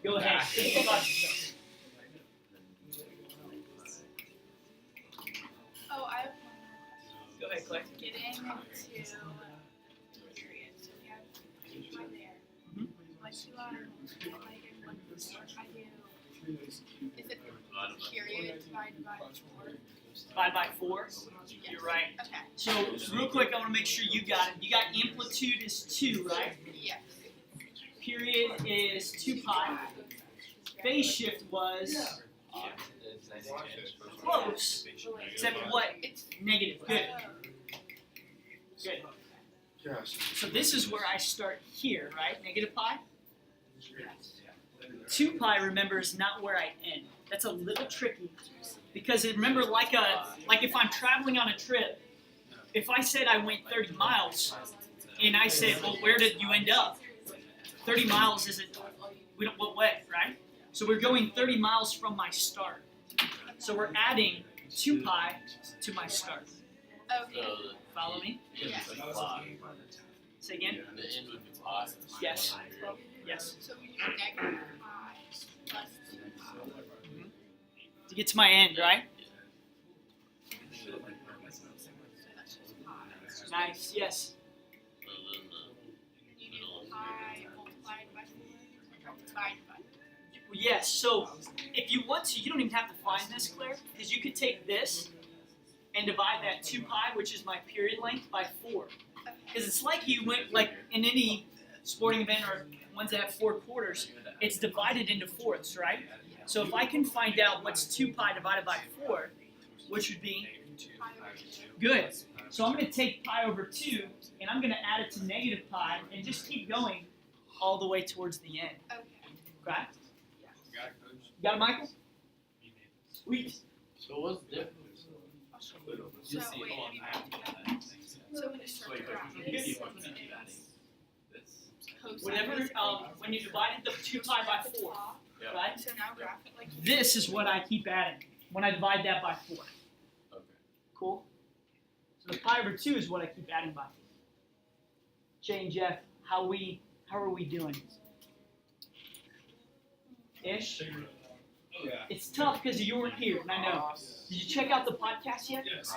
go ahead. Think about yourself. Oh, I have one more Go ahead, Claire. question. Getting into period, so we have two by there. Mhm. What do I do? Is it period divided by 4? Divide by 4. You're right. Okay. So real quick, I want to make sure you got it. You got amplitude is 2, right? Yes. Period is 2 pi. Phase shift was close, except what? It's Negative. Good. Good. Gosh. So this is where I start here, right? Negative pi. 2 pi, remember, is not where I end. That's a little tricky because remember, like if I'm traveling on a trip, if I said I went 30 miles, and I said, well, where did you end up? 30 miles isn't. We don't what way, right? So we're going 30 miles from my start. So we're adding 2 pi to my start. okay. Follow me? Say again? Yes. Yes. So we do negative pi plus 2 pi. To get to my end, right? So that's just pi. Nice. Yes. You do pi multiplied by 4 or divided by 4. Yes. So if you want to, you don't even have to find this, Claire, because you could take this and divide that 2 pi, which is my period length, by 4. Because it's like you went, like in any sporting event or ones that have 4 quarters, it's divided into fourths, right? So if I can find out what's 2 pi divided by 4, which would be good. So I'm going to take pi over 2, and I'm going to add it to negative pi, and just keep going all the way towards the end. Okay. Okay? You got it, Michael? Sweet. So what's the difference? So wait, so when you start the graph, it's cosine Whenever, is when you divided the 2 pi by 4, right? So now graph it like This is what I keep adding when I divide that by 4. Okay. Cool? So the pi over 2 is what I keep adding by 4. Jay and Jeff, how are we doing? Ish? Yeah. It's tough because you weren't here, and I know. Did you check out the podcast yet? Yes.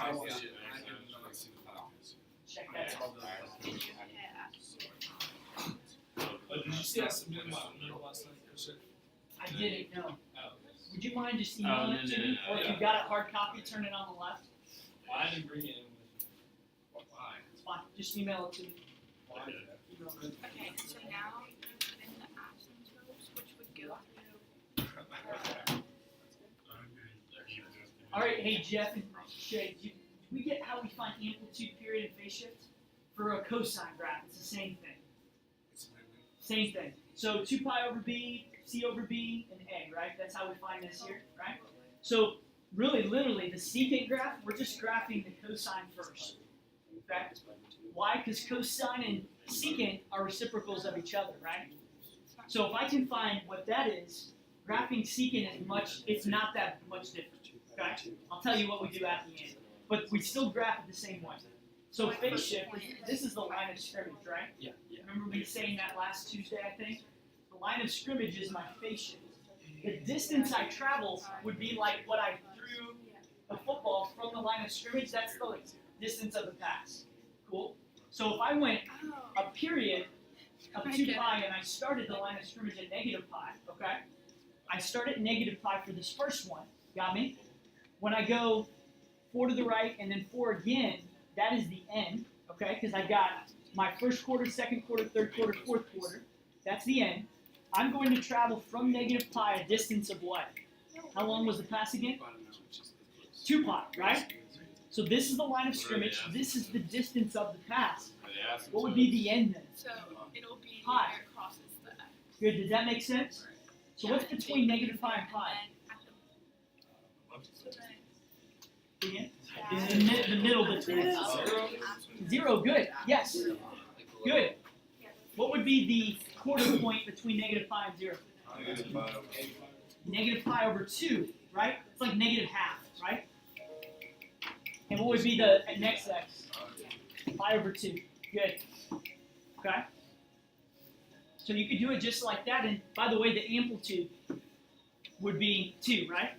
Check that out. Did you see I submitted my email last night? Sure. I didn't know. Oh. Would you mind just emailing it to me? Or if you got a hard copy, turn it on the left. Well, I didn't bring it in with me. Why? It's fine. Just email it to me. Why? Email it. okay, so now in the absence rows, which would go through Hey Jeff and Shay, do we get how we find amplitude, period, and phase shift? For a cosine graph, it's the same thing. Same thing. So 2 pi over b, c over b, and a, right? That's how we find this here, right? So really, literally, the secant graph, we're just graphing the cosine first. Okay? Why? Because cosine and secant are reciprocals of each other, right? So if I can find what that is, graphing secant is it's not that much different. Okay? I'll tell you what we do at the end. But we still graph it the same way. So phase shift, this is the line of scrimmage, right? Yeah. Remember me saying that last Tuesday, I think? The line of scrimmage is my phase shift. The distance I travel would be like what I threw a football from the line of scrimmage. That's the distance of the pass. Cool? So if I went a period of 2 pi and I started the line of scrimmage at negative pi, okay? I start at negative pi for this first one. Got me? When I go 4 to the right and then 4 again, that is the end, okay? Because I got my first quarter, second quarter, third quarter, fourth quarter. That's the end. I'm going to travel from negative pi a distance of what? How long was the pass again? 2 pi, right? So this is the line of scrimmage. This is the distance of the pass. What would be the end then? So it'll be Pi. where it crosses the X. Good. Does that make sense? So what's between negative pi and pi? Again? The middle between. Zero. Good. Yes. Good. What would be the quarter point between negative pi and 0? Negative pi over 2, right? It's like negative half, right? And what would be the next x? Pi over 2. Good. Okay? So you could do it just like that. And by the way, the amplitude would be 2, right?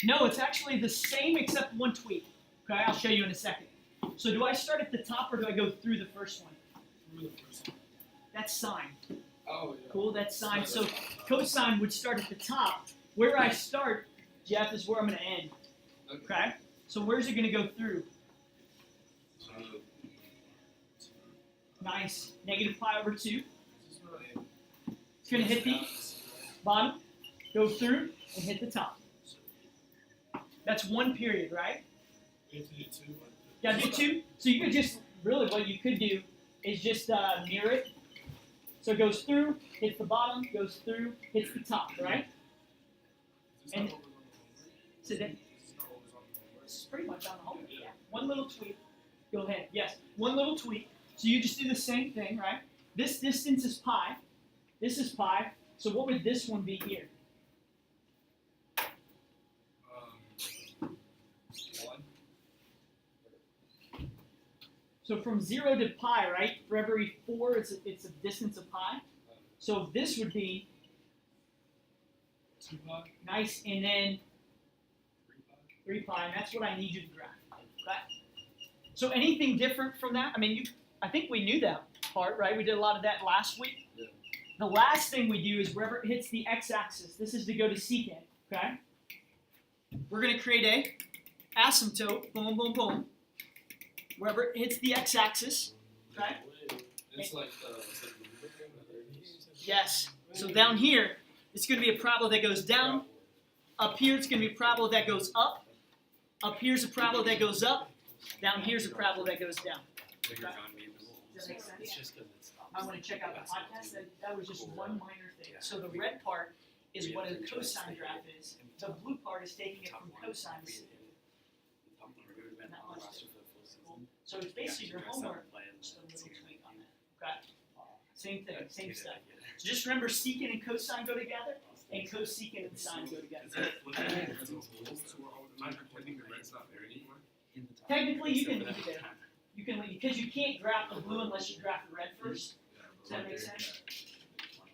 No, it's actually the same except one tweak. Okay, I'll show you in a second. So do I start at the top or do I go through the first one? That's sine. Oh, yeah. Cool, that's sine. So cosine would start at the top. Where I start, Jeff, is where I'm going to end. Okay? So where's it going to go through? Nice. Negative pi over 2. It's going to hit the bottom, go through, and hit the top. That's one period, right? Yeah, do 2. So you could just, really what you could do is just mirror it. So it goes through, hits the bottom, goes through, hits the top, right? And so then, it's pretty much on the whole. Yeah. One little tweak. Go ahead. Yes, one little tweak. So you just do the same thing, right? This distance is pi. This is pi. So what would this one be here? 1. So from 0 to pi, right? For every 4, it's a distance of pi. So this would be 2 pi. nice, and then 3 pi. 3 pi, and that's what I need you to graph. Right? So anything different from that? I mean, I think we knew that part, right? We did a lot of that last week. Yeah. The last thing we do is wherever it hits the x-axis, this is to go to secant, okay? We're going to create a asymptote, boom, boom, boom. Wherever it hits the x-axis, okay? It's like Yes. So down here, it's going to be a parabola that goes down. Up here, it's going to be a parabola that goes up. Up here's a parabola that goes up. Down here's a parabola that goes down. Okay? Does that make sense? It's just because it's. I want to check out the podcast. That was just one minor thing. So the red part is what a cosine graph is. The blue part is taking it from cosine to secant. Not much different. Cool. So it's basically your homework. Just a little tweak on that. Okay? Same thing, same stuff. So just remember secant and cosine go together, and cosecant and sine go together. Technically, you can leave it there. You can leave because you can't graph the blue unless you graph the red first. Does that make sense?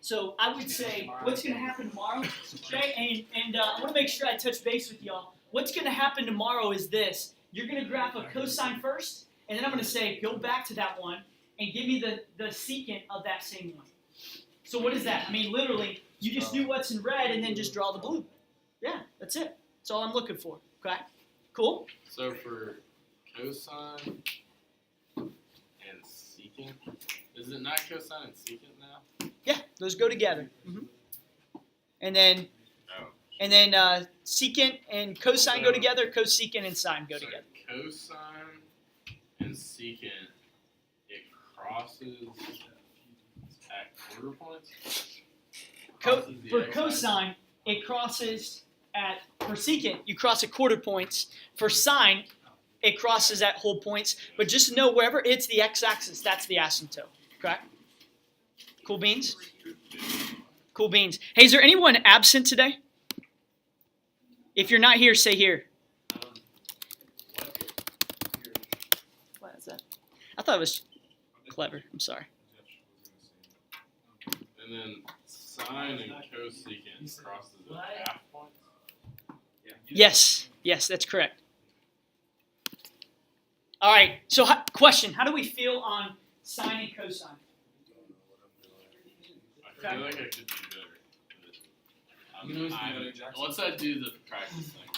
So I would say, what's going to happen tomorrow, Jay? And I want to make sure I touch base with y'all. What's going to happen tomorrow is this: you're going to graph a cosine first, and then I'm going to say, go back to that one and give me the secant of that same one. So what is that? I mean, literally, you just do what's in red and then just draw the blue. Yeah, that's it. That's all I'm looking for. Okay? Cool? So for cosine and secant, is it not cosine and secant now? Yeah, those go together. And then, Oh. And then secant and cosine go together. Cosecant and sine go So together. cosine and secant, it crosses at quarter points. Crosses the For x-axis. cosine, it crosses for secant, you cross at quarter points. For sine, it crosses at whole points. But just know wherever it's the x-axis, that's the asymptote. Correct? Cool beans? Cool beans. Hey, is there anyone absent today? If you're not here, say here. What is that? I thought it was clever. I'm sorry. And then sine and cosecant crosses at half points. Yes, that's correct. All right. So, question: how do we feel on sine and cosine? I feel like I could do better. But once I do the practice thing,